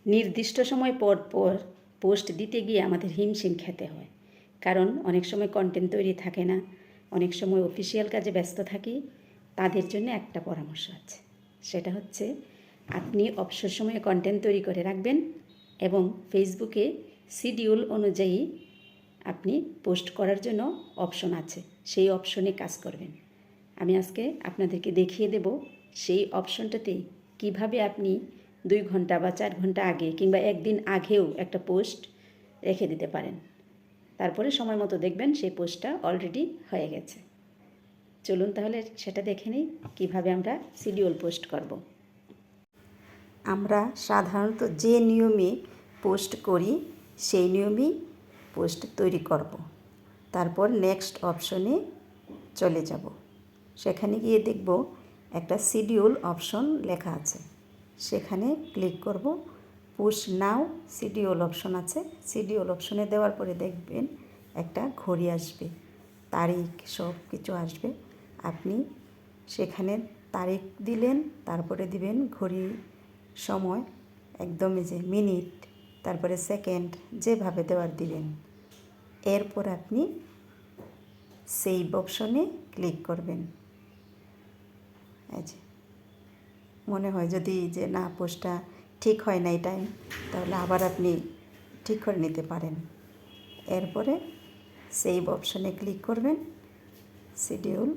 নির্দিষ্ট সময় পর পর পোস্ট দিতে গিয়ে আমাদের হিমশিম খেতে হয়, কারণ অনেক সময় কন্টেন্ট তৈরি থাকে না, অনেক সময় অফিসিয়াল কাজে ব্যস্ত থাকি। তাদের জন্য একটা পরামর্শ আছে, সেটা হচ্ছে আপনি অবসর সময়ে কন্টেন্ট তৈরি করে রাখবেন এবং ফেসবুকে শিডিউল অনুযায়ী আপনি পোস্ট করার জন্য অপশন আছে, সেই অপশনে কাজ করবেন। আমি আজকে আপনাদেরকে দেখিয়ে দেব সেই অপশনটাতে কিভাবে আপনি 2 ঘন্টা বা 4 ঘন্টা আগে কিংবা একদিন আগেও একটা পোস্ট রেখে দিতে পারেন। তারপরে সময় মতো দেখবেন সেই পোস্টটা অলরেডি হয়ে গেছে। চলুন তাহলে সেটা দেখে নিই কীভাবে আমরা শিডিউল পোস্ট করব। আমরা সাধারণত যে নিয়মে পোস্ট করি সেই নিয়মেই পোস্ট তৈরি করব। তারপর নেক্সট অপশনে চলে যাব। সেখানে গিয়ে দেখব একটা শিডিউল অপশন লেখা আছে, সেখানে ক্লিক করব। পুশ নাও শিডিউল অপশন আছে, শিডিউল অপশনে দেওয়ার পরে দেখবেন একটা ঘড়ি আসবে, তারিখ সব কিছু আসবে। আপনি সেখানে তারিখ দিলেন, তারপরে দিবেন ঘড়ির সময়, একদমই যে মিনিট, তারপরে সেকেন্ড, যেভাবে দেওয়ার দিবেন। এরপর আপনি সেভ অপশনে ক্লিক করবেন। এই যে মনে হয় যদি যে না পোস্টটা ঠিক হয় না এই টাইম, তাহলে আবার আপনি ঠিক করে নিতে পারেন। এরপরে সেভ অপশনে ক্লিক করবেন, শিডিউল